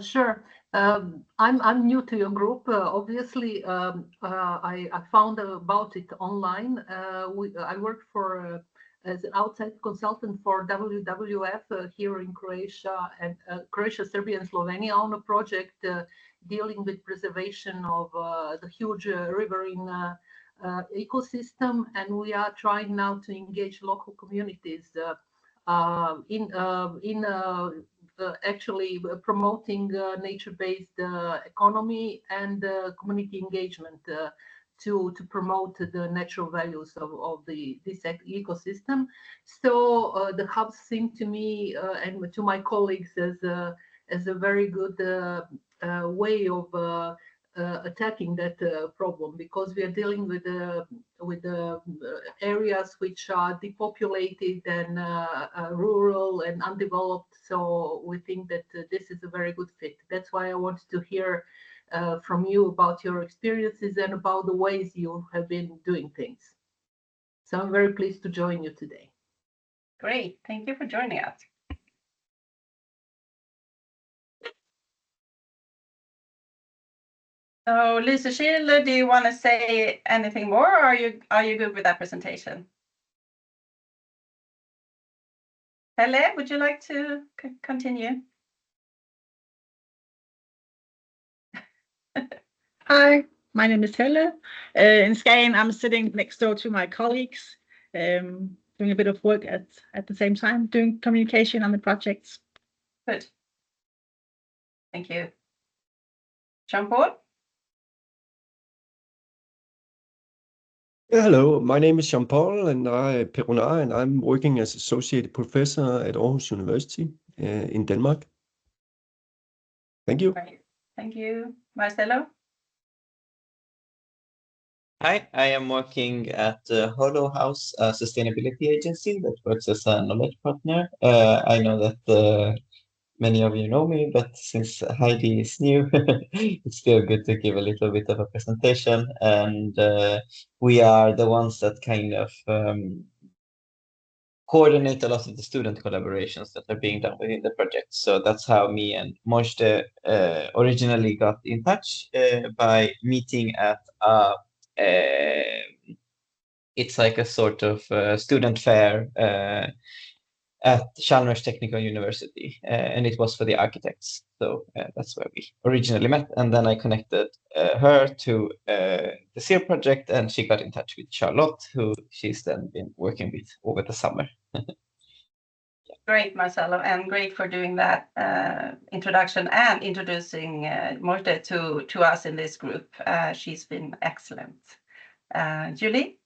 Sure. I'm new to your group. Obviously, I found about it online. I worked for as an outside consultant for WWF here in Croatia and Croatia, Serbia, and Slovenia on a project dealing with preservation of the huge riverine ecosystem, and we are trying now to engage local communities in actually promoting nature-based economy and community engagement to promote the natural values of this ecosystem. So the hubs seem to me and to my colleagues as a very good way of attacking that problem, because we are dealing with areas which are depopulated and rural and undeveloped. So we think that this is a very good fit. That's why I wanted to hear from you about your experiences and about the ways you have been doing things. So I'm very pleased to join you today. Great, thank you for joining us. So Lisa Schiller, do you want to say anything more, or are you good with that presentation? Helle, would you like to continue? Hi, my name is Helle. In Skagen, I'm sitting next door to my colleagues, doing a bit of work at the same time, doing communication on the projects. Good. Thank you. Jean-Paul? Hello, my name is Jean-Paul and I'm working as associate professor at Aarhus University in Denmark. Thank you. Great. Thank you. Marcelo? Hi, I am working at Hollow House, a sustainability agency that works as a knowledge partner. I know that many of you know me, but since Heidi is new, it's still good to give a little bit of a presentation. And we are the ones that kind of coordinate a lot of the student collaborations that are being done within the project. So that's how me and Mojde originally got in touch by meeting at it's like a sort of student fair at Chalmers Technical University, and it was for the architects. So that's where we originally met, and then I connected her to the SIRR project, and she got in touch with Charlotte, who she's then been working with over the summer. Great, Marcelo, and great for doing that introduction and introducing Mojde to us in this group. She's been excellent. Julie?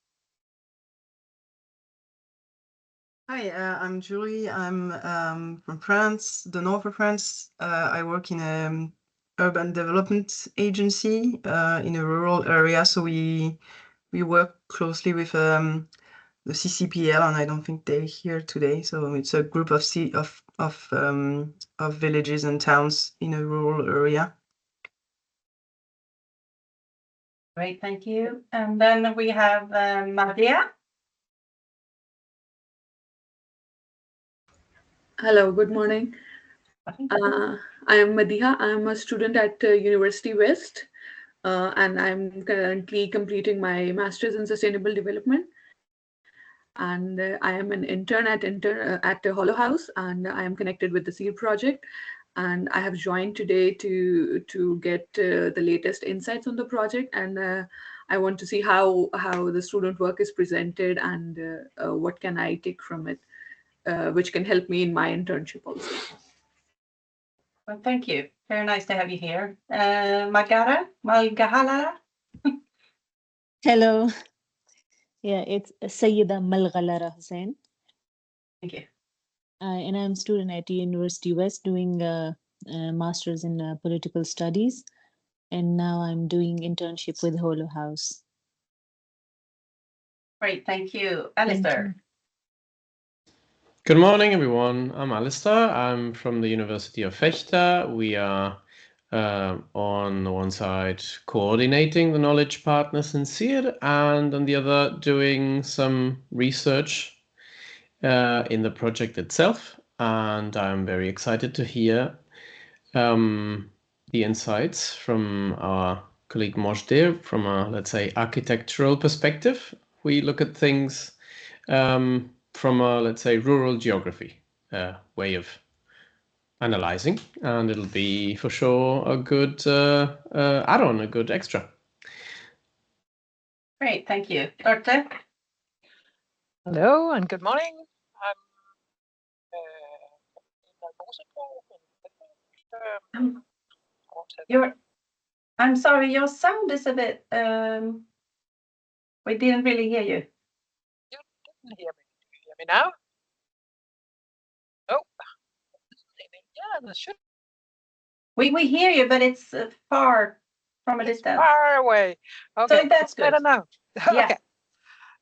Hi, I'm Julie. I'm from France, the north of France. I work in an urban development agency in a rural area. So we work closely with the CCPL, and I don't think they're here today. So it's a group of villages and towns in a rural area. Great, thank you. And then we have Maria. Hello, good morning. I am Madiha. I'm a student at University West, and I'm currently completing my master's in sustainable development. And I am an intern at the Hollow House, and I am connected with the SIRR project. And I have joined today to get the latest insights on the project, and I want to see how the student work is presented and what can I take from it, which can help me in my internship also. Well, thank you. Very nice to have you here. Malgahala. Hello. Yeah, it's Sayyida Malghalara Hussain. Thank you. And I'm a student at University West doing a master's in political studies. And now I'm doing internship with Hollow House. Great, thank you. Alistair. Good morning, everyone. I'm Alistair. I'm from the University of Fechter. We are on the one side coordinating the knowledge partners in SIRR, and on the other doing some research in the project itself. And I'm very excited to hear the insights from our colleague Mojde from a, let's say, architectural perspective. We look at things from a, let's say, rural geography way of analyzing, and it'll be for sure a good add-on, a good extra. Great, thank you. Dorte? Hello and good morning. I'm sorry, your sound is a bit. We didn't really hear you. You didn't hear me. Do you hear me now? Oh, yeah, that should. We hear you, but it's far from a distance. Far away. Okay, So that's good. better now. Yeah. Okay.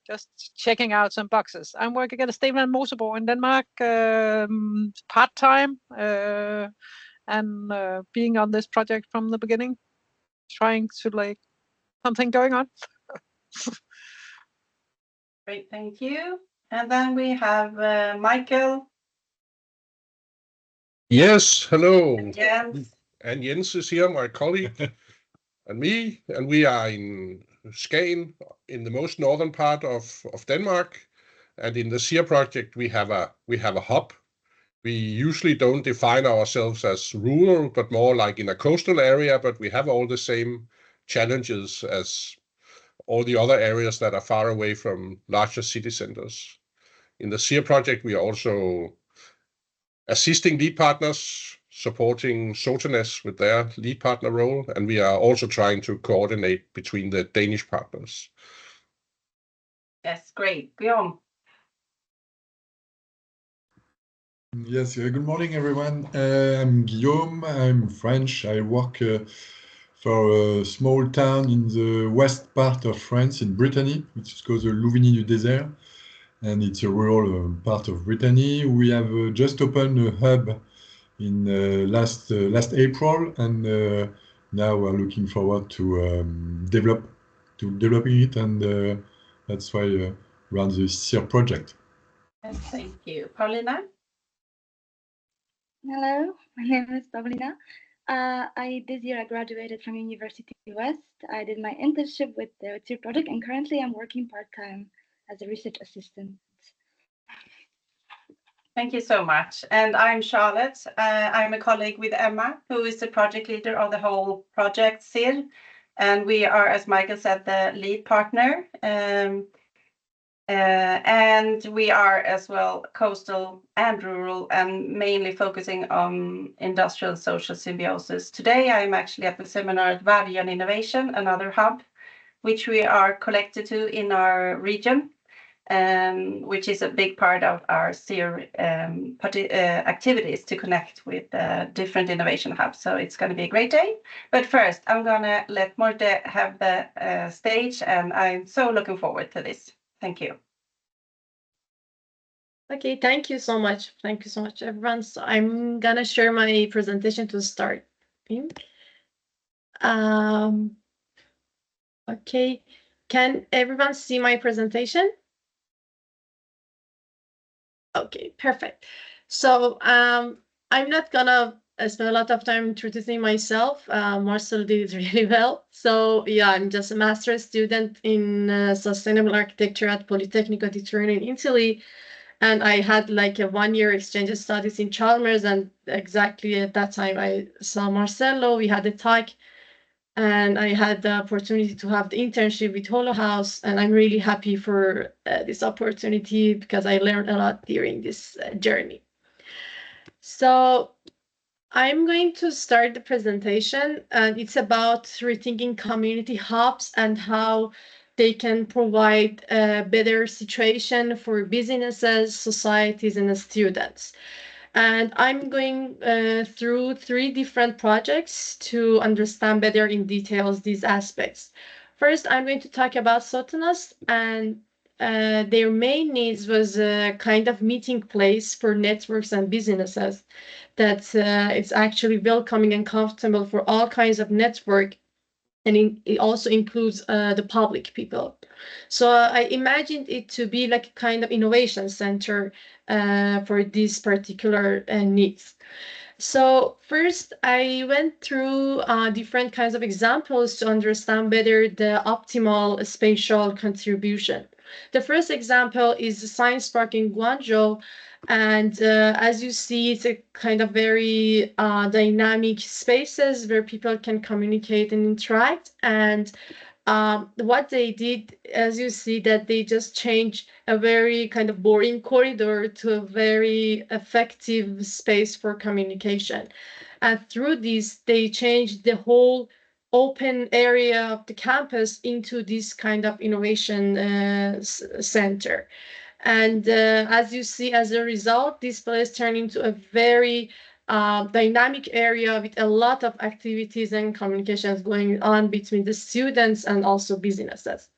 Just checking out some boxes. I'm working at a Stable and Motorbo in Denmark, part-time, and being on this project from the beginning, trying to like something going on. Great, thank you. And then we have Michael. Yes, hello. Jens. And Jens is here, my colleague, and me, and we are in Skagen, in the most northern part of Denmark. And in the SIRR project, we have a hub. We usually don't define ourselves as rural, but more like in a coastal area, but we have all the same challenges as all the other areas that are far away from larger city centers. In the SIRR project, we are also assisting lead partners, supporting Sotenes with their lead partner role, and we are also trying to coordinate between the Danish partners. Yes, great. Guillaume. Yes, good morning, everyone. I'm Guillaume. I'm French. I work for a small town in the west part of France, in Brittany, which is called the Louvigny-du-Désert, and it's a rural part of Brittany. We have just opened a hub in last April, and now we're looking forward to developing it, and that's why we're on the SIRR project. Yes, thank you. Paulina? Hello, my name is Paulina. This year I graduated from University West. I did my internship with the SIRR project, and currently I'm working part-time as a research assistant. Thank you so much. And I'm Charlotte. I'm a colleague with Emma, who is the project leader of the whole project SIRR. And we are, as Michael said, the lead partner. And we are as well coastal and rural, and mainly focusing on industrial and social symbiosis. Today, I'm actually at the seminar at Value and Innovation, another hub, which we are collected to in our region, which is a big part of our SIRR activities to connect with different innovation hubs. So it's going to be a great day. But first, I'm going to let Mojde have the stage, and I'm so looking forward to this. Thank you. Okay, thank you so much. Thank you so much, everyone. So I'm gonna share my presentation to start. Okay, can everyone see my presentation? Okay, perfect. So I'm not gonna spend a lot of time introducing myself. Marcel did it really well. So yeah, I'm just a master's student in sustainable architecture at Politecnico di Turin in Italy. And I had like a 1-year exchange of studies in Chalmers, and exactly at that time I saw Marcelo. We had a talk, and I had the opportunity to have the internship with Holo House, and I'm really happy for this opportunity because I learned a lot during this journey. So I'm going to start the presentation, and it's about rethinking community hubs and how they can provide a better situation for businesses, societies, and students. And I'm going through 3 different projects to understand better in details these aspects. First, I'm going to talk about Sotenes, and their main needs was a kind of meeting place for networks and businesses that it's actually welcoming and comfortable for all kinds of network, and it also includes the public people. So I imagined it to be like a kind of innovation center for these particular needs. So first, I went through different kinds of examples to understand better the optimal spatial contribution. The first example is the Science Park in Guangzhou. And as you see, it's a kind of very dynamic spaces where people can communicate and interact. And what they did, as you see, that they just changed a very kind of boring corridor to a very effective space for communication. And through this, they changed the whole open area of the campus into this kind of innovation center. And as you see, as a result, this place turned into a very dynamic area with a lot of activities and communications going on between the students and also businesses.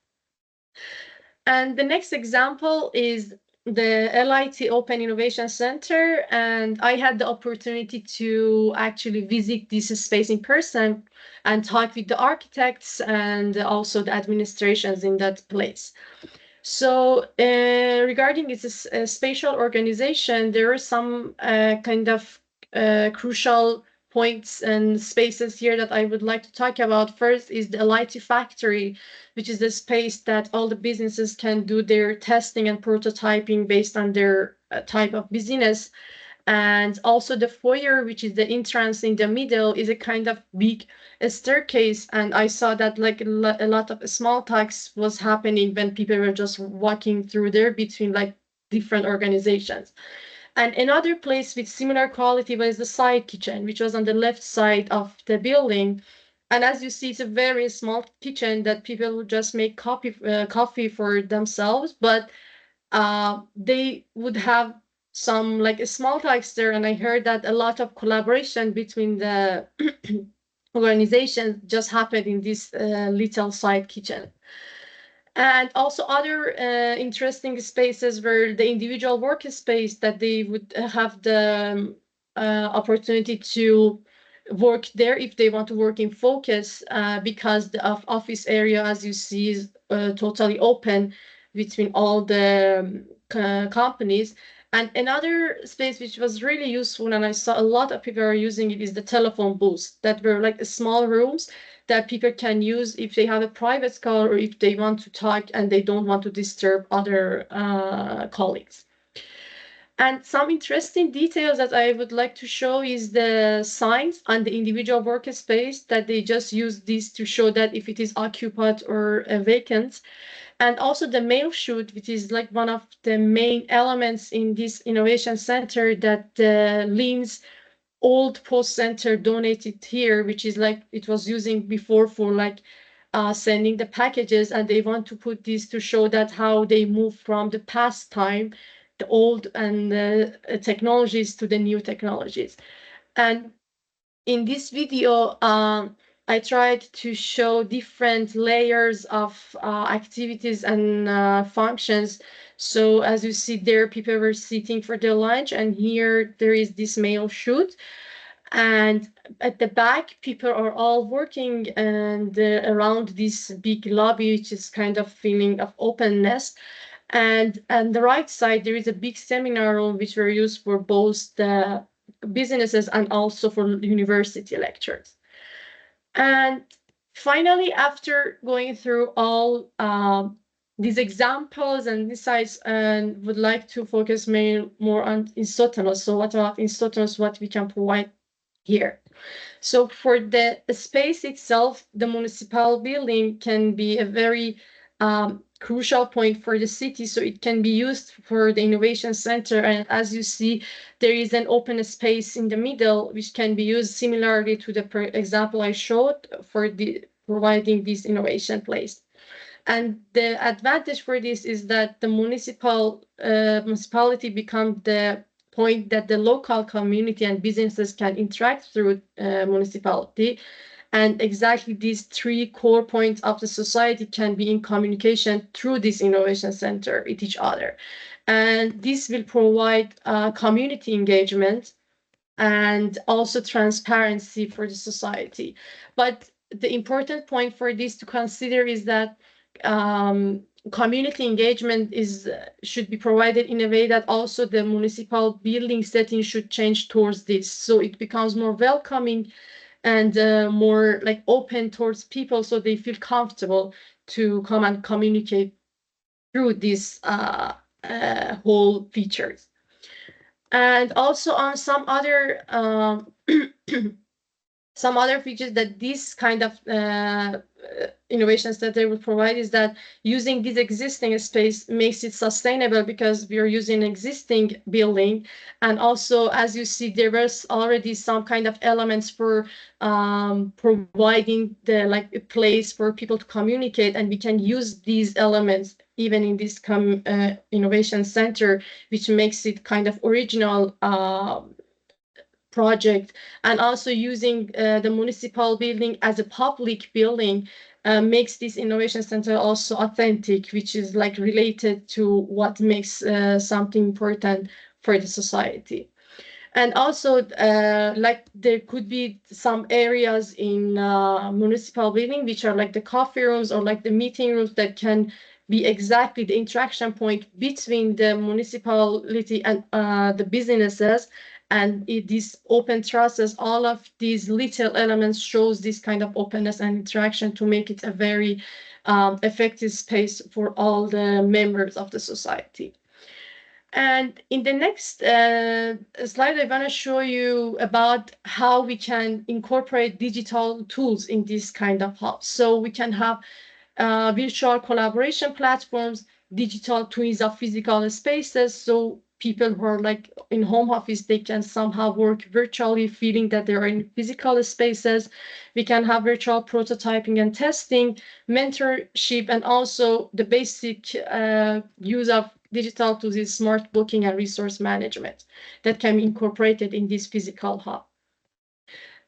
And the next example is the LIT Open Innovation Center. And I had the opportunity to actually visit this space in person and talk with the architects and also the administrations in that place. So regarding its spatial organization, there are some kind of crucial points and spaces here that I would like to talk about. First is the LIT Factory, which is the space that all the businesses can do their testing and prototyping based on their type of business. And also the foyer, which is the entrance in the middle, is a kind of big staircase. And I saw that like a lot of small talks was happening when people were just walking through there between like different organizations. And another place with similar quality was the side kitchen, which was on the left side of the building. And as you see, it's a very small kitchen that people would just make coffee for themselves, but they would have some like small talks there. And I heard that a lot of collaboration between the organizations just happened in this little side kitchen. And also other interesting spaces were the individual workspace that they would have the opportunity to work there if they want to work in focus, because the office area, as you see, is totally open between all the companies. And another space which was really useful, and I saw a lot of people are using it, is the telephone booths that were like small rooms that people can use if they have a private call or if they want to talk and they don't want to disturb other colleagues. And some interesting details that I would like to show is the signs on the individual workspace that they just use this to show that if it is occupied or vacant. And also the mail chute, which is like one of the main elements in this innovation center that Lean's old post center donated here, which is like it was using before for like sending the packages, and they want to put this to show that how they move from the past time, the old and technologies to the new technologies. And in this video, I tried to show different layers of activities and functions. So as you see there, people were sitting for their lunch, and here there is this mail chute. And at the back, people are all working and around this big lobby, which is kind of feeling of openness. And on the right side, there is a big seminar room, which were used for both the businesses and also for university lectures. And finally, after going through all these examples and insights, and would like to focus more on Instotanos. So what about Instotanos, what we can provide here? So for the space itself, the municipal building can be a very crucial point for the city. So it can be used for the innovation center. And as you see, there is an open space in the middle, which can be used similarly to the example I showed for providing this innovation place. And the advantage for this is that the municipality becomes the point that the local community and businesses can interact through municipality. And exactly these three core points of the society can be in communication through this innovation center with each other. And this will provide community engagement and also transparency for the society. But the important point for this to consider is that community engagement should be provided in a way that also the municipal building setting should change towards this, so it becomes more welcoming and more like open towards people, so they feel comfortable to come and communicate through these whole features. And also on some other some other features that this kind of innovations that they will provide is that using this existing space makes it sustainable, because we are using existing building, and also as you see there was already some kind of elements for providing the like a place for people to communicate, and we can use these elements even in this innovation center, which makes it kind of original project. And also using the municipal building as a public building makes this innovation center also authentic, which is like related to what makes something important for the society. And also like there could be some areas in municipal building which are like the coffee rooms or like the meeting rooms that can be exactly the interaction point between the municipality and the businesses. And this open trusses, all of these little elements shows this kind of openness and interaction to make it a very effective space for all the members of the society. And in the next slide, I want to show you about how we can incorporate digital tools in this kind of hubs. So we can have virtual collaboration platforms, digital twins of physical spaces. So people who are like in home office, they can somehow work virtually, feeling that they're in physical spaces. We can have virtual prototyping and testing, mentorship, and also the basic use of digital tools is smart booking and resource management that can be incorporated in this physical hub.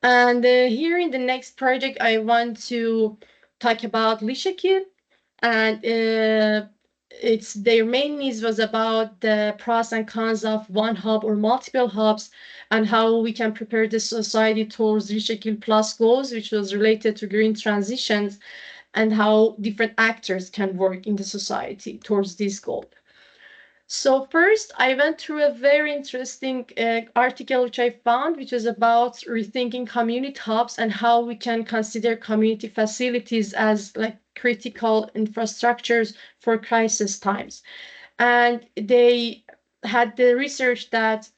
And here in the next project, I want to talk about Lishakil, and their main needs was about the pros and cons of one hub or multiple hubs, and how we can prepare the society towards Lishakil Plus goals, which was related to green transitions, and how different actors can work in the society towards this goal. So first, I went through a very interesting article which I found, which is about rethinking community hubs and how we can consider community facilities as like critical infrastructures for crisis times. And they had the research that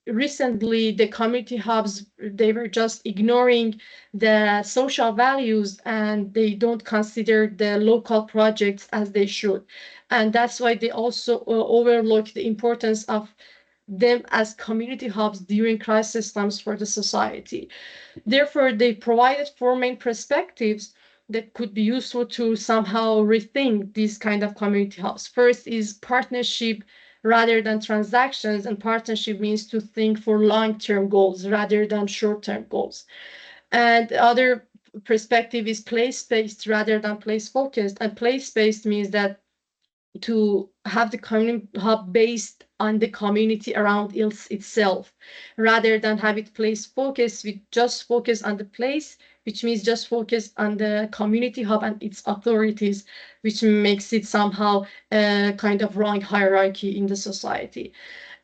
recently the community hubs, they were just ignoring the social values and they don't consider the local projects as they should. And that's why they also overlook the importance of them as community hubs during crisis times for the society. Therefore, they provided four main perspectives that could be useful to somehow rethink these kind of community hubs. First is partnership rather than transactions, and partnership means to think for long-term goals rather than short-term goals. And the other perspective is place-based rather than place-focused, and place-based means that to have the community hub based on the community around itself, rather than have it place focused, we just focus on the place, which means just focus on the community hub and its authorities, which makes it somehow a kind of wrong hierarchy in the society.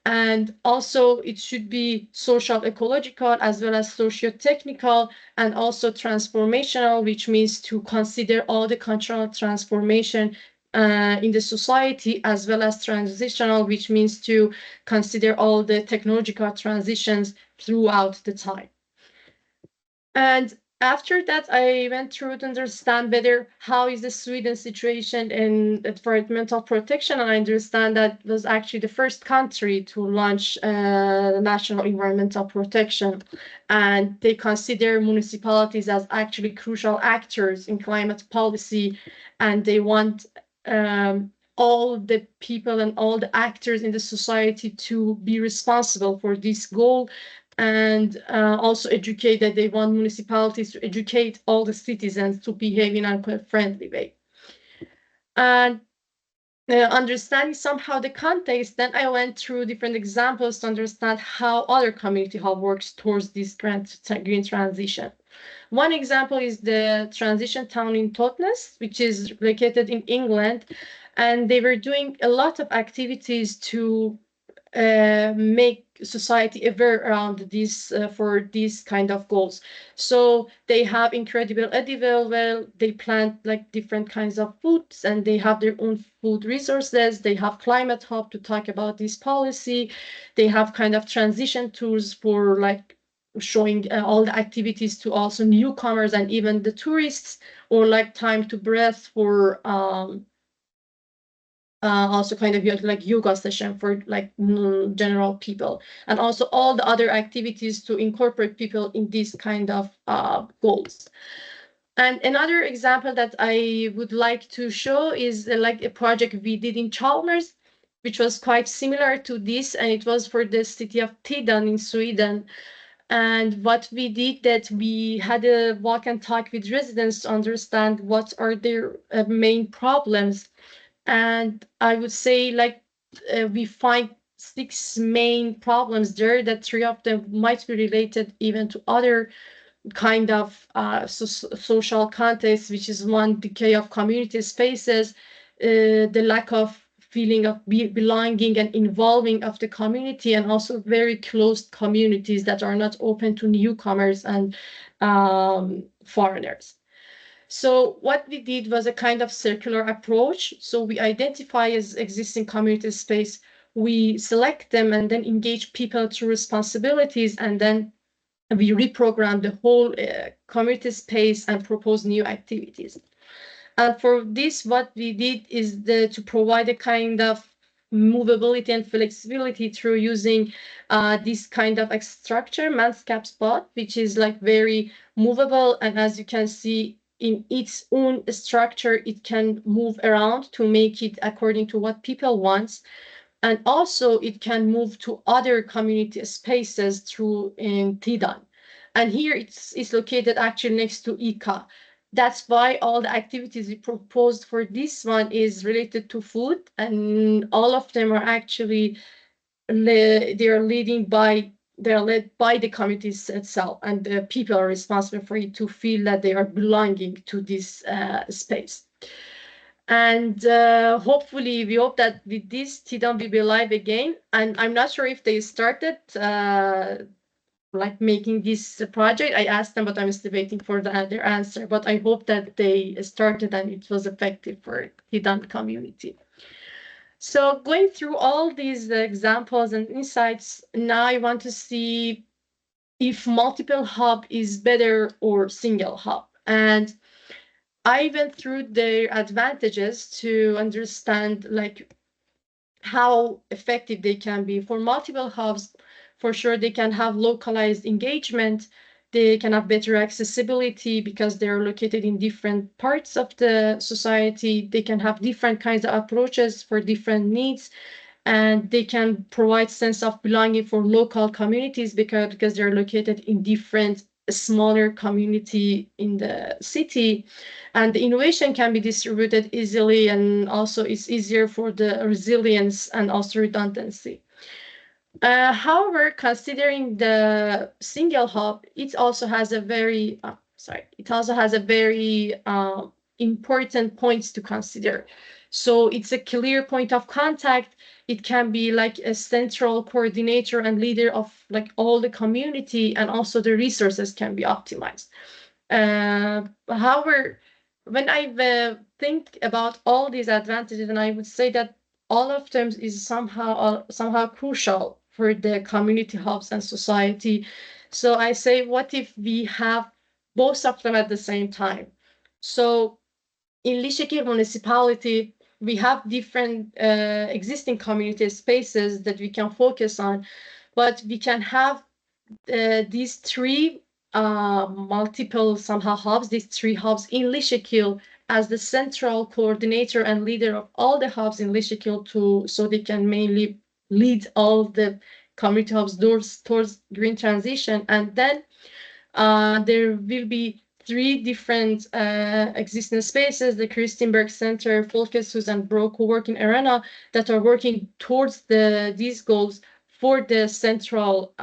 And also it should be social ecological as well as socio-technical, and also transformational, which means to consider all the cultural transformation in the society, as well as transitional, which means to consider all the technological transitions throughout the time. And after that, I went through to understand better how is the Sweden situation in environmental protection, and I understand that was actually the first country to launch national environmental protection, and they consider municipalities as actually crucial actors in climate policy, and they want all the people and all the actors in the society to be responsible for this goal, and also educate that they want municipalities to educate all the citizens to behave in a friendly way. And understanding somehow the context, then I went through different examples to understand how other community hub works towards this green transition. One example is the transition town in Totnes, which is located in England, and they were doing a lot of activities to make society aware around this for these kind of goals. So they have incredible edible well, they plant like different kinds of foods, and they have their own food resources. They have climate hub to talk about this policy. They have kind of transition tools for like showing all the activities to also newcomers and even the tourists, or like time to breath for also kind of like yoga session for like general people, and also all the other activities to incorporate people in these kind of goals. And another example that I would like to show is like a project we did in Chalmers, which was quite similar to this, and it was for the city of Tidan in Sweden. And what we did, that we had a walk and talk with residents to understand what are their main problems. And I would say like we find 6 main problems there, that 3 of them might be related even to other kind of social context, which is one, decay of community spaces, the lack of feeling of belonging and involving of the community, and also very closed communities that are not open to newcomers and foreigners. So what we did was a kind of circular approach. So we identify as existing community space, we select them and then engage people through responsibilities, and then we reprogram the whole community space and propose new activities. And for this, what we did is to provide a kind of movability and flexibility through using this kind of structure, manscaped spot, which is like very movable. And as you can see, in its own structure, it can move around to make it according to what people want. And also it can move to other community spaces through in Tidan. And here it's located actually next to ICA. That's why all the activities we proposed for this one is related to food, and all of them are actually they're led by the communities itself, and the people are responsible for it to feel that they are belonging to this space. And hopefully we hope that with this Tidan will be live again. And I'm not sure if they started like making this project. I asked them, but I'm still waiting for their answer. But I hope that they started and it was effective for Tidan community. So going through all these examples and insights, now I want to see if multiple hub is better or single hub. And I went through their advantages to understand like how effective they can be. For multiple hubs, for sure, they can have localized engagement. They can have better accessibility because they're located in different parts of the society. They can have different kinds of approaches for different needs, and they can provide sense of belonging for local communities because they're located in different smaller community in the city, and the innovation can be distributed easily, and also it's easier for the resilience and also redundancy. However, considering the single hub, it also has a very important points to consider. So it's a clear point of contact. It can be like a central coordinator and leader of like all the community, and also the resources can be optimized. However, when I think about all these advantages, and I would say that all of them is somehow crucial for the community hubs and society. So I say, what if we have both of them at the same time? So in Lishikir municipality, we have different existing community spaces that we can focus on, but we can have these 3 multiple somehow hubs, these 3 hubs in Lishikil as the central coordinator and leader of all the hubs in Lishikil, so they can mainly lead all the community hubs towards green transition. And then there will be 3 different existing spaces, the Christianberg Center, Folkets and Bro Co-working Arena, that are working towards these goals for the central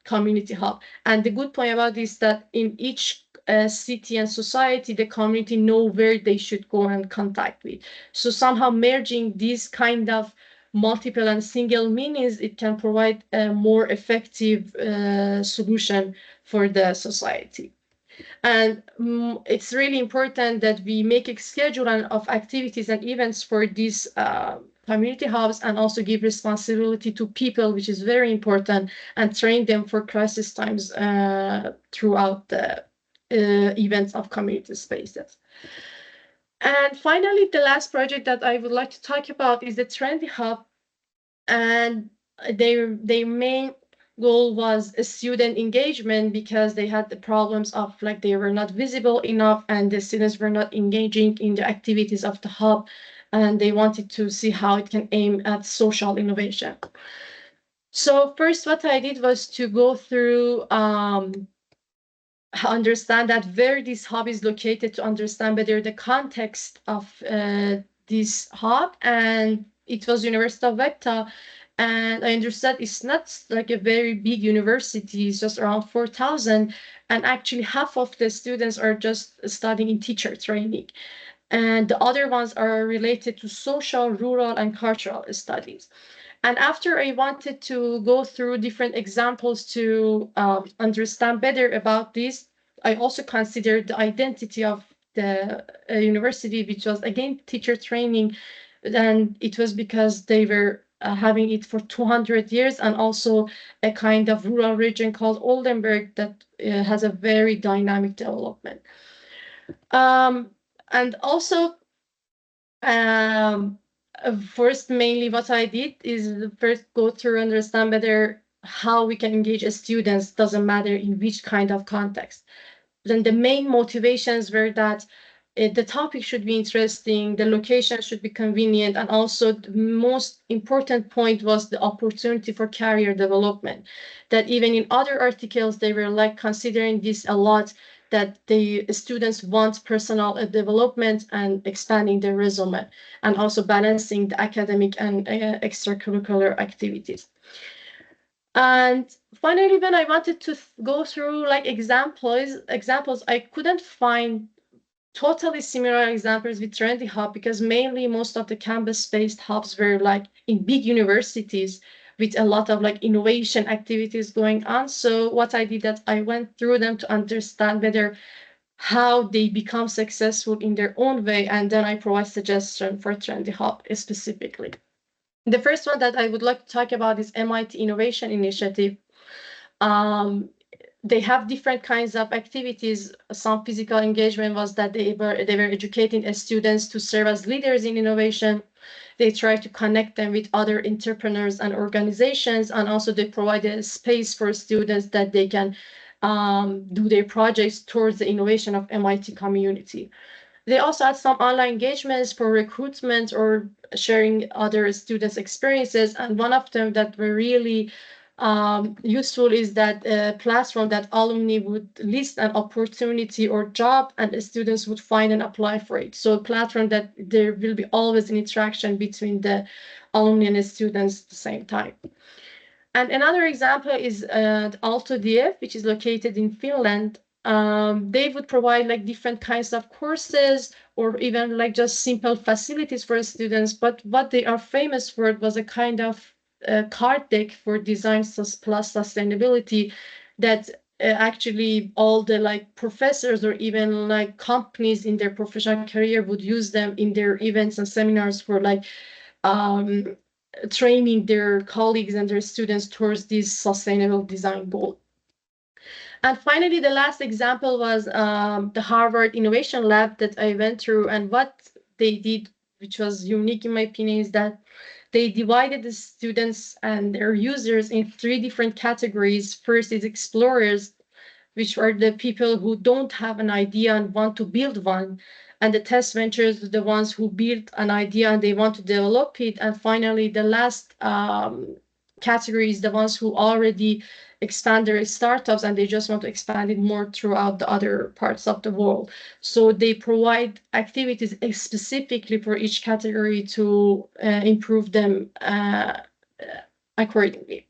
community hub. And the good point about this is that in each city and society, the community know where they should go and contact with. So somehow merging these kind of multiple and single meanings, it can provide a more effective solution for the society. And it's really important that we make a schedule of activities and events for these community hubs, and also give responsibility to people, which is very important, and train them for crisis times throughout the events of community spaces. And finally, the last project that I would like to talk about is the Trendy Hub. And their main goal was a student engagement, because they had the problems of like they were not visible enough and the students were not engaging in the activities of the hub, and they wanted to see how it can aim at social innovation. So first, what I did was to go through understand that where this hub is located, to understand better the context of this hub. And it was University of Vecta, and I understand it's not like a very big university, it's just around 4,000, and actually half of the students are just studying in teacher training, and the other ones are related to social, rural, and cultural studies. And after I wanted to go through different examples to understand better about this, I also considered the identity of the university, which was again teacher training. And it was because they were having it for 200 years, and also a kind of rural region called Oldenburg that has a very dynamic development. And also, first, mainly what I did is first go through, understand better how we can engage students, doesn't matter in which kind of context. Then the main motivations were that the topic should be interesting, the location should be convenient, and also the most important point was the opportunity for career development. That even in other articles, they were like considering this a lot, that the students want personal development and expanding their resume, and also balancing the academic and extracurricular activities. And finally, when I wanted to go through like examples, I couldn't find totally similar examples with Trendy Hub, because mainly most of the campus-based hubs were like in big universities with a lot of like innovation activities going on. So what I did, that I went through them to understand better how they become successful in their own way, and then I provide suggestion for Trendy Hub specifically. The first one that I would like to talk about is MIT Innovation Initiative. They have different kinds of activities. Some physical engagement was that they were educating students to serve as leaders in innovation. They try to connect them with other entrepreneurs and organizations, and also they provide a space for students that they can do their projects towards the innovation of MIT community. They also had some online engagements for recruitment or sharing other students' experiences. And one of them that were really useful is that platform that alumni would list an opportunity or job, and the students would find and apply for it. So a platform that there will be always an interaction between the alumni and the students at the same time. And another example is AltoDF, which is located in Finland. They would provide like different kinds of courses, or even like just simple facilities for students. But what they are famous for was a kind of card deck for design plus sustainability, that actually all the like professors or even like companies in their professional career would use them in their events and seminars for like training their colleagues and their students towards this sustainable design goal. And finally, the last example was the Harvard Innovation Lab that I went through. And what they did, which was unique in my opinion, is that they divided the students and their users in 3 different categories. First is explorers, which are the people who don't have an idea and want to build one. And the test ventures, the ones who build an idea and they want to develop it. And finally, the last category is the ones who already expand their startups and they just want to expand it more throughout the other parts of the world. So they provide activities specifically for each category to improve them accordingly.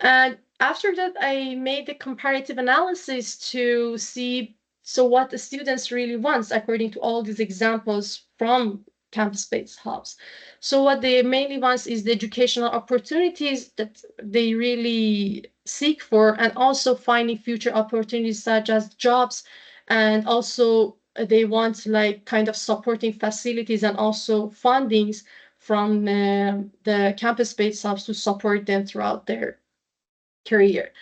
And after that, I made a comparative analysis to see what the students really want according to all these examples from campus-based hubs. So what they mainly want is the educational opportunities that they really seek for, and also finding future opportunities such as jobs, and also they want like kind of supporting facilities and also fundings from the campus-based hubs to support them throughout their career.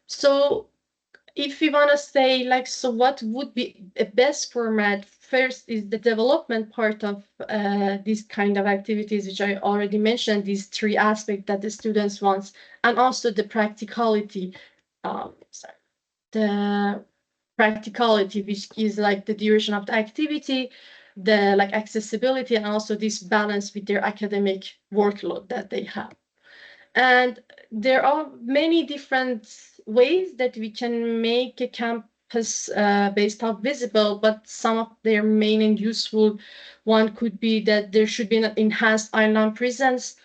So if we want to say like, so what would be a best format? First is the development part of these kind of activities, which I already mentioned, these three aspects that the students want, and also the practicality. The practicality, which is like the duration of the activity, the like accessibility, and also this balance with their academic workload that they have. And there are many different ways that we can make a campus-based hub visible, but some of their main and useful one could be that there should be an enhanced online presence,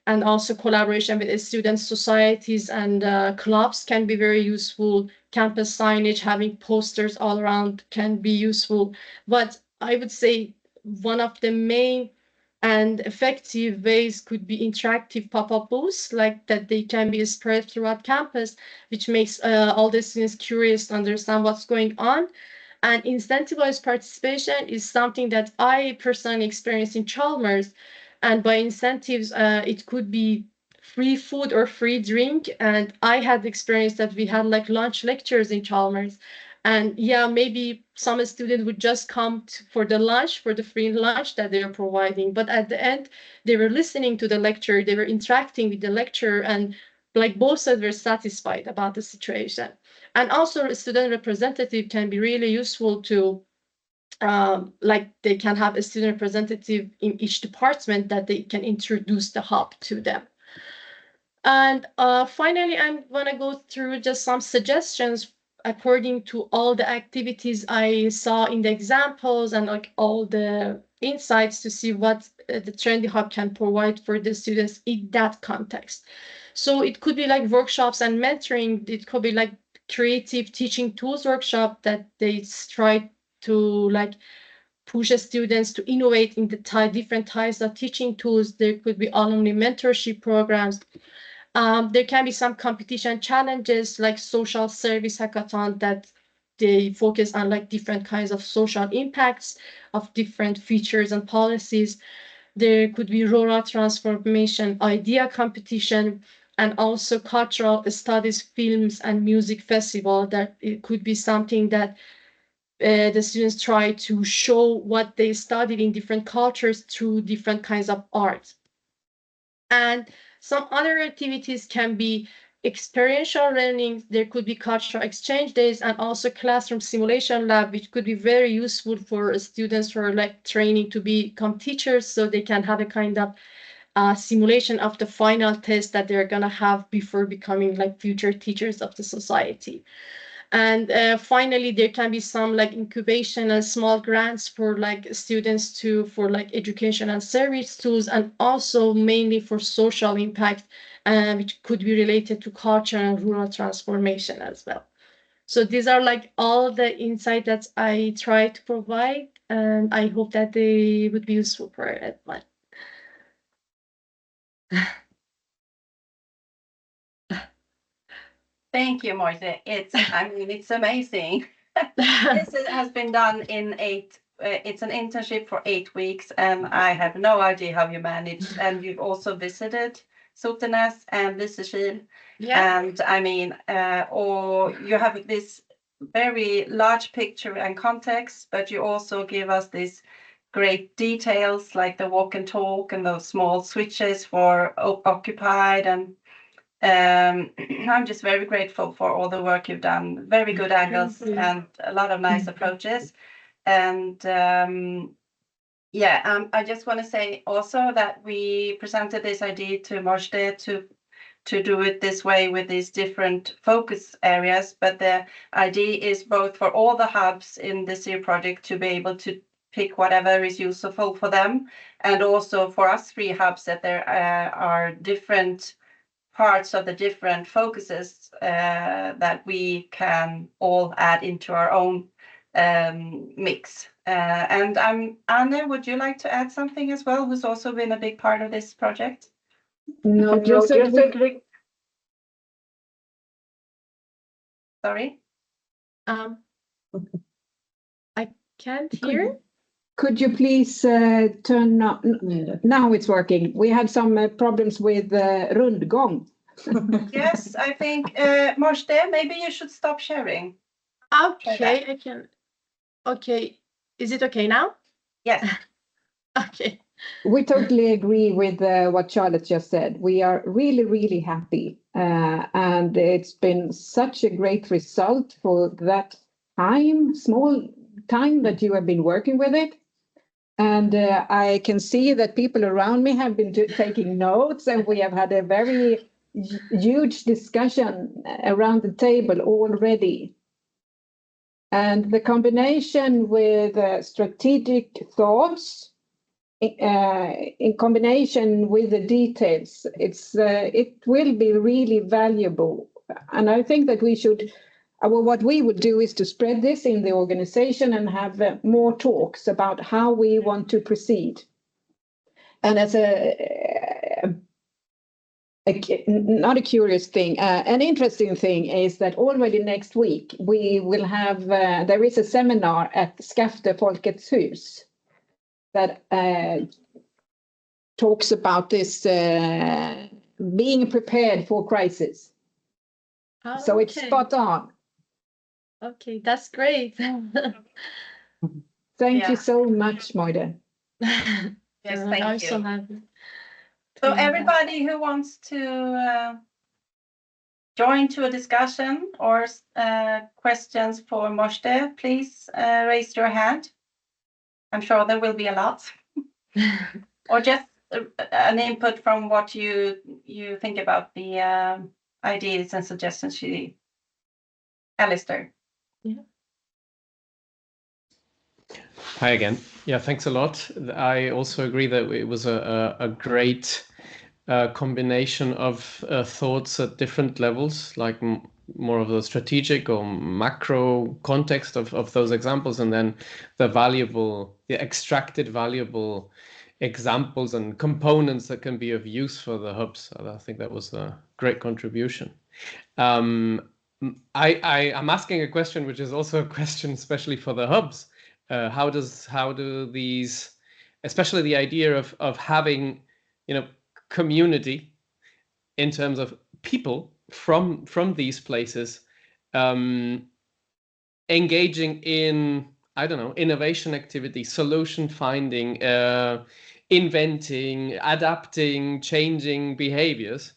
and also collaboration with student societies and clubs can be very useful. Campus signage, having posters all around can be useful. But I would say one of the main and effective ways could be interactive pop-up booths, like that they can be spread throughout campus, which makes all the students curious to understand what's going on. And incentivized participation is something that I personally experienced in Chalmers. And by incentives, it could be free food or free drink. And I had experienced that we had like lunch lectures in Chalmers. And yeah, maybe some students would just come for the lunch, for the free lunch that they're providing. But at the end, they were listening to the lecture, they were interacting with the lecturer, and like both sides were satisfied about the situation. And also a student representative can be really useful to like they can have a student representative in each department that they can introduce the hub to them. And finally, I'm going to go through just some suggestions according to all the activities I saw in the examples and like all the insights to see what the Trendy Hub can provide for the students in that context. So it could be like workshops and mentoring. It could be like creative teaching tools workshop that they try to like push students to innovate in the different types of teaching tools. There could be alumni mentorship programs. There can be some competition challenges like social service hackathon that they focus on like different kinds of social impacts of different features and policies. There could be rural transformation idea competition, and also cultural studies, films and music festival, that it could be something that the students try to show what they studied in different cultures through different kinds of art. And some other activities can be experiential learning. There could be cultural exchange days, and also classroom simulation lab, which could be very useful for students who are like training to become teachers, so they can have a kind of simulation of the final test that they're gonna have before becoming like future teachers of the society. And finally, there can be some like incubation and small grants for like students for like education and service tools, and also mainly for social impact, which could be related to culture and rural transformation as well. So these are like all the insights that I try to provide, and I hope that they would be useful for everyone. Thank you, Marta. It's amazing. This has been done in it's an internship for 8 weeks, and I have no idea how you managed. And you've also visited Sotenäs and Lysekil. Yeah. And or you have this very large picture and context, but you also give us these great details like the walk and talk and those small switches for occupied. And I'm just very grateful for all the work you've done. Very good angles and a lot of nice approaches. And I just want to say also that we presented this idea to Mojde to to do it this way with these different focus areas. But the idea is both for all the hubs in the SIRR project to be able to pick whatever is useful for them, and also for us 3 hubs that there are different parts of the different focuses that we can all add into our own mix. And Anne, would you like to add something as well, who's also been a big part of this project? No, just that Sorry? I can't hear. Could you please turn on? Now it's working. We had some problems with rundgång. Yes, I think, Morste, maybe you should stop sharing. Okay, I can. Okay, is it okay now? Yes. Okay. We totally agree with what Charlotte just said. We are really, really happy. And it's been such a great result for that time, small time that you have been working with it. And I can see that people around me have been taking notes, and we have had a very huge discussion around the table already. And the combination with strategic thoughts, in combination with the details, it will be really valuable. And I think that we should, what we would do is to spread this in the organization and have more talks about how we want to proceed. And as not a curious thing, an interesting thing is that already next week we will have, there is a seminar at Skafte Folkets Hus that talks about this being prepared for crisis. Oh, so it's spot on. Okay, that's great. Thank you so much, Moide. Yes, thank I'm you. so happy. So everybody who wants to join to a discussion or questions for Morste, please raise your hand. I'm sure there will be a lot. Or just an input from what you think about the ideas and suggestions she. Alistair. Yeah. Hi again. Yeah, thanks a lot. I also agree that it was a great combination of thoughts at different levels, like more of the strategic or macro context of those examples, and then the extracted valuable examples and components that can be of use for the hubs. I think that was a great contribution. I'm asking a question, which is also a question, especially for the hubs. How do these, especially the idea of having, community in terms of people from these places, engaging in, I don't know, innovation activity, solution finding, inventing, adapting, changing behaviors.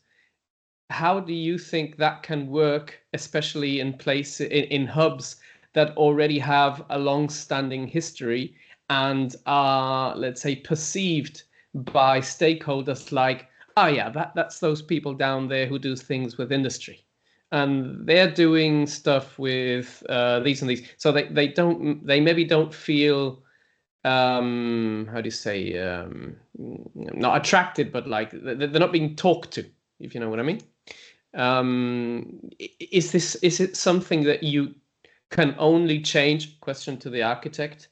How do you think that can work, especially in hubs that already have a long-standing history and are, let's say, perceived by stakeholders like, oh yeah, that's those people down there who do things with industry, and they're doing stuff with these and these. So they maybe don't feel how do you say, not attracted, but like they're not being talked to, if you know what I mean. Is it something that you can only change, question to the architect,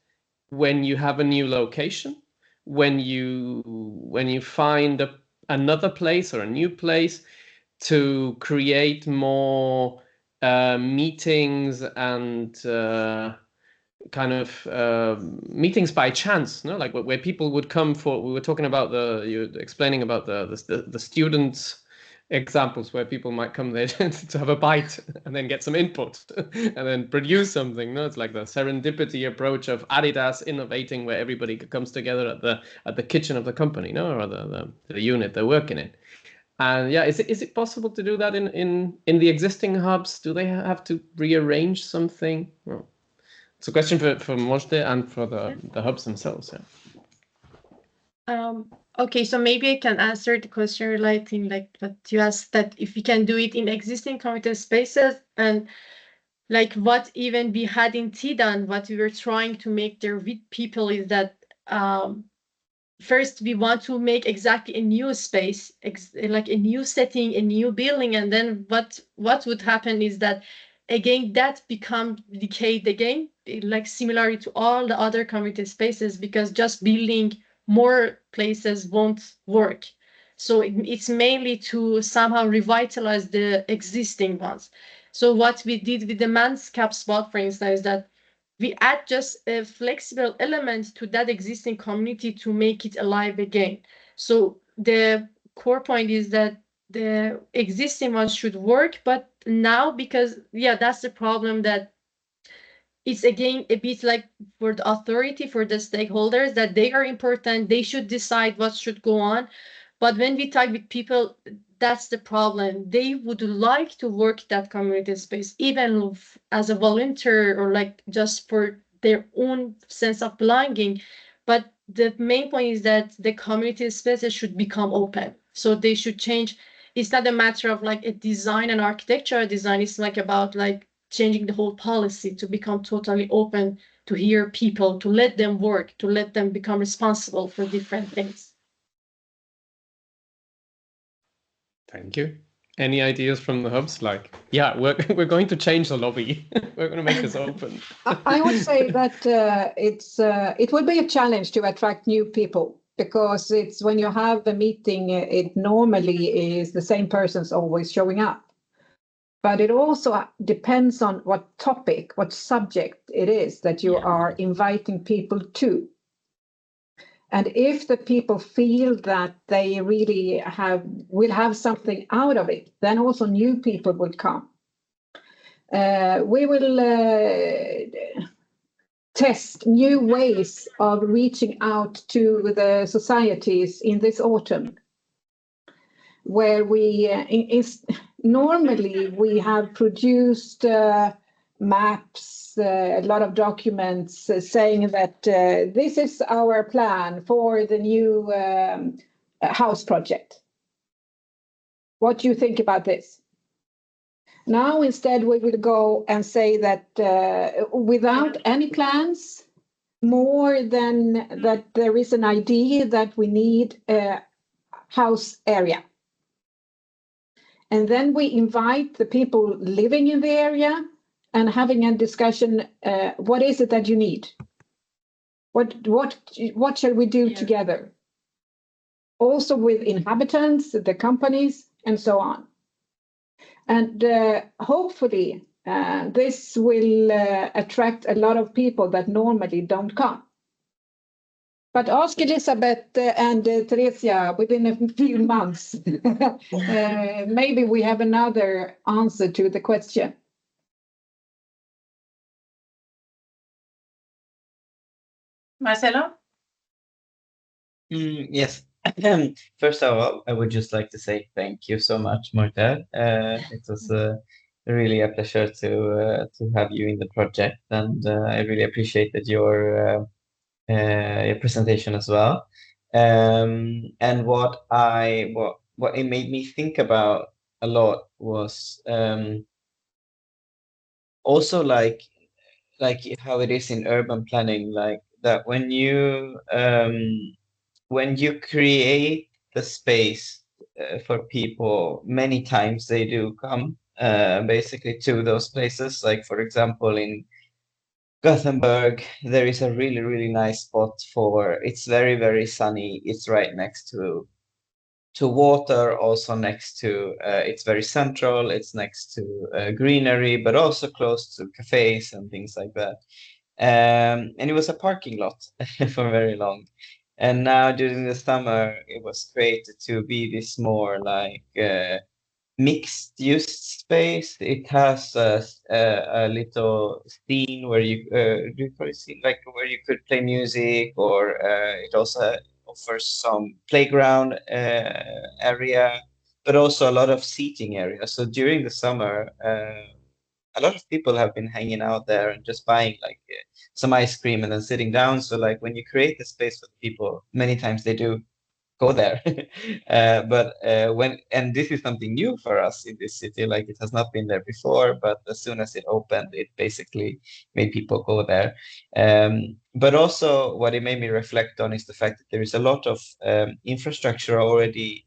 when you have a new location, when you find another place or a new place, to create more meetings and kind of meetings by chance, no? Like where people would come for, we were talking about you explaining about the students examples where people might come there to have a bite and then get some input and then produce something. No, it's like the serendipity approach of Adidas innovating, where everybody comes together at the kitchen of the company, no, or the unit they're working in. And yeah, is it possible to do that in the existing hubs? Do they have to rearrange something? Well, it's a question for Mojde and for the hubs themselves. Yeah. Okay, so maybe I can answer the question relating like what you asked, that if we can do it in existing community spaces, and like what even we had in Tidan, what we were trying to make there with people is that first we want to make exactly a new space, like a new setting, a new building, and then what would happen is that again that become decayed again, like similar to all the other community spaces, because just building more places won't work. So it's mainly to somehow revitalize the existing ones. So what we did with the Manscaped spot, for instance, is that we add just a flexible element to that existing community to make it alive again. So the core point is that the existing ones should work, but now, because yeah, that's the problem, that it's again a bit like for the authority, for the stakeholders, that they are important, they should decide what should go on. But when we talk with people, that's the problem. They would like to work that community space, even as a volunteer or like just for their own sense of belonging. But the main point is that the community spaces should become open. So they should change. It's not a matter of like a design and architecture design. It's like about like changing the whole policy to become totally open, to hear people, to let them work, to let them become responsible for different things. Thank you. Any ideas from the hubs? Like, yeah, we're going to change the lobby. We're going to make this open. I would say that it will be a challenge to attract new people, because it's when you have a meeting, it normally is the same persons always showing up. But it also depends on what topic, what subject it is that you are inviting people to. And if the people feel that they really will have something out of it, then also new people will come. We will test new ways of reaching out to the societies in this autumn, where we normally we have produced maps, a lot of documents saying that this is our plan for the new house project. What do you think about this? Now, instead, we will go and say that without any plans, more than that there is an idea that we need a house area. And then we invite the people living in the area and having a discussion, what is it that you need? What shall we do together? Also with inhabitants, the companies, and so on. And hopefully this will attract a lot of people that normally don't come. But ask Elizabeth and Theresia within a few months. Maybe we have another answer to the question. Marcelo? Yes. First of all, I would just like to say thank you so much, Marta. It was really a pleasure to have you in the project, and I really appreciated your presentation as well. And what it made me think about a lot was also like how it is in urban planning, like that when you create the space for people, many times they do come basically to those places. Like, for example, in Gothenburg, there is a really, really nice spot it's very, very sunny. It's right next to water, also next to, it's very central. It's next to greenery, but also close to cafes and things like that. And it was a parking lot for very long. And now during the summer, it was created to be this more like mixed use space. It has a little scene where you do you probably see like where you could play music, or it also offers some playground area, but also a lot of seating area. So during the summer, a lot of people have been hanging out there and just buying like some ice cream and then sitting down. So like when you create the space for people, many times they do go there. And this is something new for us in this city, like it has not been there before, but as soon as it opened, it basically made people go there. But also what it made me reflect on is the fact that there is a lot of infrastructure already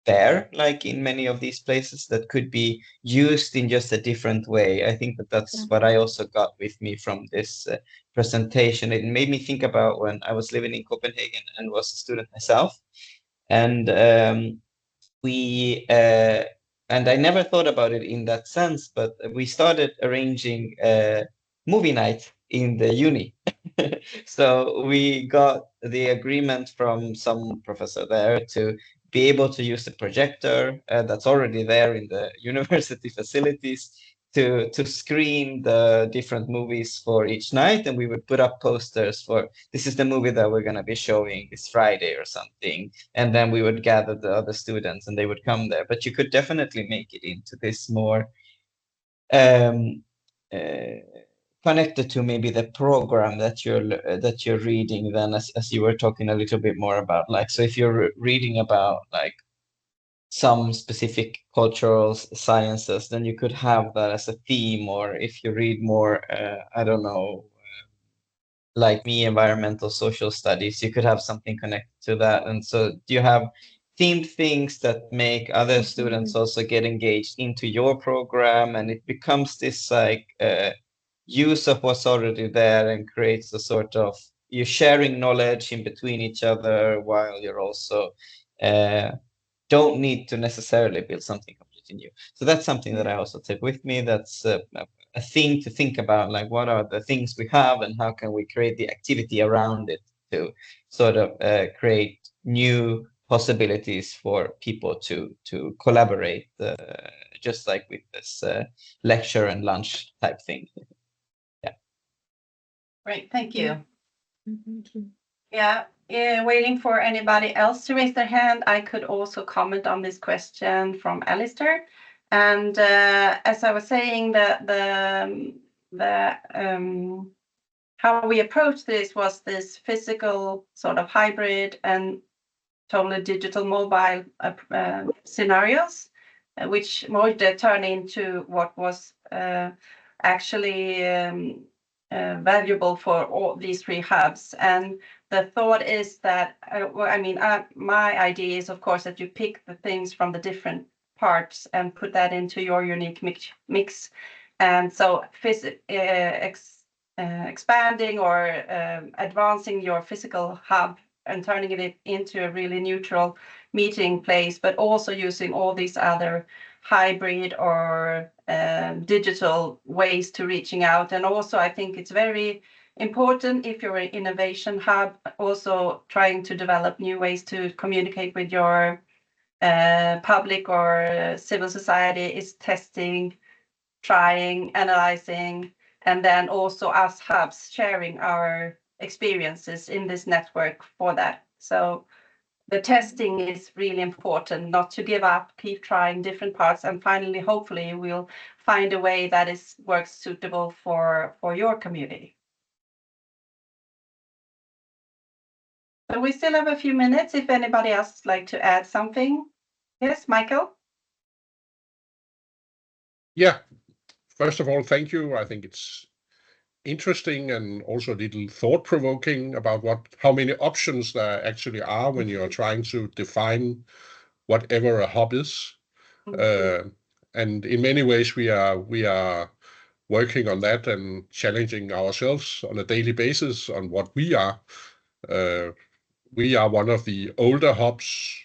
there, like in many of these places, that could be used in just a different way. I think that that's what I also got with me from this presentation. It made me think about when I was living in Copenhagen and was a student myself. And and I never thought about it in that sense, but we started arranging movie night in the uni. So we got the agreement from some professor there to be able to use the projector that's already there in the university facilities to screen the different movies for each night. And we would put up posters for, this is the movie that we're going to be showing this Friday or something. And then we would gather the other students and they would come there. But you could definitely make it into this more connected to maybe the program that you're reading, then as you were talking a little bit more about, like, so if you're reading about like some specific cultural sciences, then you could have that as a theme. Or if you read more, I don't know, like me, environmental social studies, you could have something connected to that. And so you have themed things that make other students also get engaged into your program, and it becomes this like use of what's already there and creates a sort of, you're sharing knowledge in between each other while you're also don't need to necessarily build something completely new. So that's something that I also take with me. That's a thing to think about, like what are the things we have and how can we create the activity around it to sort of create new possibilities for people to collaborate, just like with this lecture and lunch type thing. Yeah. Great, thank you. Yeah, waiting for anybody else to raise their hand. I could also comment on this question from Alistair. And as I was saying, how we approached this was this physical sort of hybrid and totally digital mobile scenarios, which would turn into what was actually valuable for all these 3 hubs. And the thought is that, my idea is, of course, that you pick the things from the different parts and put that into your unique mix. And so expanding or advancing your physical hub and turning it into a really neutral meeting place, but also using all these other hybrid or digital ways to reaching out. And also, I think it's very important, if you're an innovation hub, also trying to develop new ways to communicate with your public or civil society, is testing, trying, analyzing, and then also us hubs sharing our experiences in this network for that. So the testing is really important, not to give up, keep trying different parts, and finally, hopefully, we'll find a way that works suitable for your community. So we still have a few minutes if anybody else would like to add something. Yes, Michael? Yeah, first of all, thank you. I think it's interesting and also a little thought-provoking about how many options there actually are when you are trying to define whatever a hub is. And in many ways, we are working on that and challenging ourselves on a daily basis on what we are. We are one of the older hubs,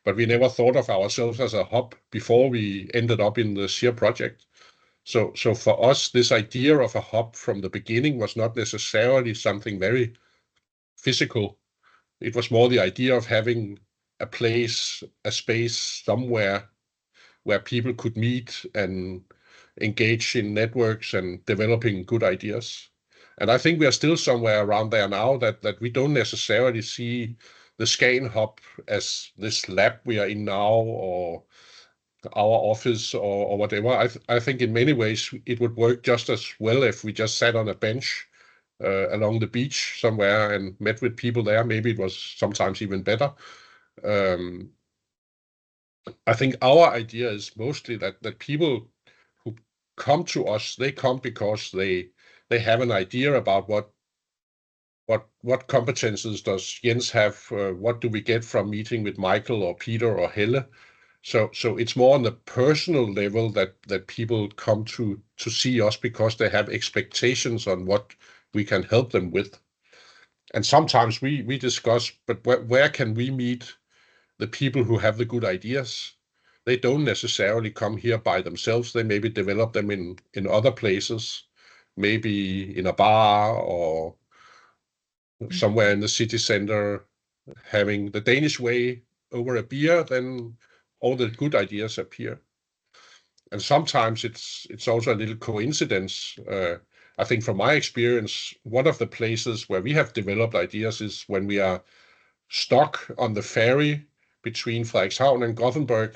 but we never thought of ourselves as a hub before we ended up in the SIRR project. So for us, this idea of a hub from the beginning was not necessarily something very physical. It was more the idea of having a place, a space somewhere where people could meet and engage in networks and developing good ideas. And I think we are still somewhere around there now, that we don't necessarily see the SCAN hub as this lab we are in now, or our office, or whatever. I think in many ways it would work just as well if we just sat on a bench along the beach somewhere and met with people there. Maybe it was sometimes even better. I think our idea is mostly that people who come to us, they come because they have an idea about what competences does Jens have, what do we get from meeting with Michael or Peter or Helle. So it's more on the personal level that people come to see us because they have expectations on what we can help them with. And sometimes we discuss, but where can we meet the people who have the good ideas? They don't necessarily come here by themselves. They maybe develop them in other places, maybe in a bar or somewhere in the city center, having the Danish way over a beer, then all the good ideas appear. And sometimes it's also a little coincidence. I think from my experience, one of the places where we have developed ideas is when we are stuck on the ferry between Frederikshavn and Gothenburg.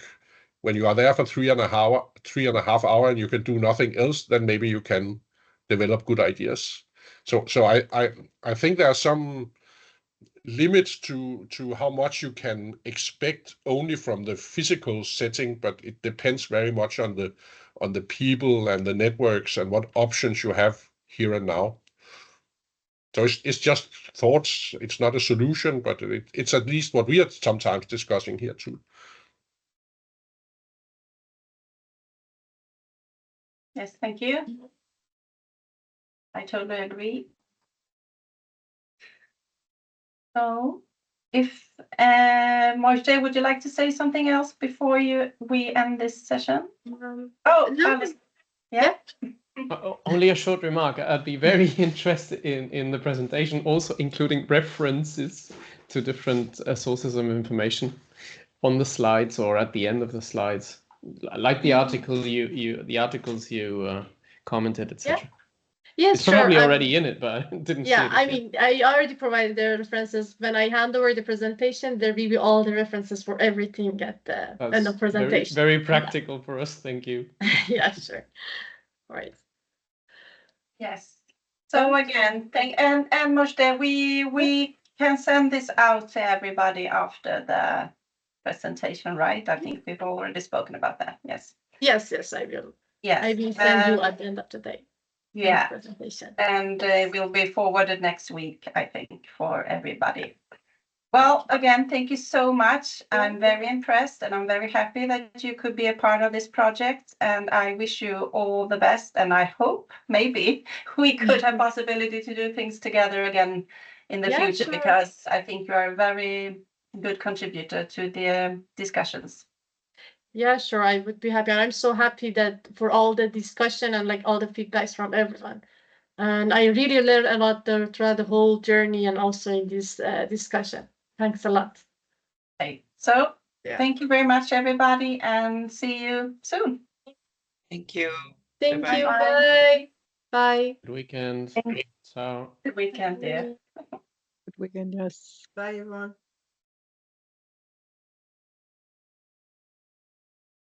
When you are there for 3.5 hours and you can do nothing else, then maybe you can develop good ideas. So I think there are some limits to how much you can expect only from the physical setting, but it depends very much on the people and the networks and what options you have here and now. So it's just thoughts. It's not a solution, but it's at least what we are sometimes discussing here too. Yes, thank you. I totally agree. So, if Mojde, would you like to say something else before we end this session? No. Alice. Yeah. Only a short remark. I'd be very interested in the presentation, also including references to different sources of information on the slides or at the end of the slides, like the articles you commented, etc. Yes, It's sure. probably already in it, but I didn't see it. Yeah, I mean, I already provided the references. When I hand over the presentation, there will be all the references for everything at the end of presentation. Very practical for us. Thank you. Yeah, sure. All right. Yes. So again, and Mojde, we can send this out to everybody after the presentation, right? I think we've already spoken about that. Yes. Yes, I will. Yes. I will send you at the end of the day. Yeah. Presentation. And will be forwarded next week, I think, for everybody. Well, again, thank you so much. I'm very impressed and I'm very happy that you could be a part of this project. And I wish you all the best. And I hope maybe we could have possibility to do things together again in the future, sure. because I think you are a very good contributor to the discussions. Yeah, sure. I would be happy. And I'm so happy that for all the discussion and like all the feedbacks from everyone. And I really learned a lot throughout the whole journey and also in this discussion. Thanks a lot. Okay. So thank you very much, everybody, and see you soon. Thank you. Thank Bye-bye. you. Bye. Bye. Good weekend. Ciao. Good weekend, dear. Good weekend, yes. Bye, everyone.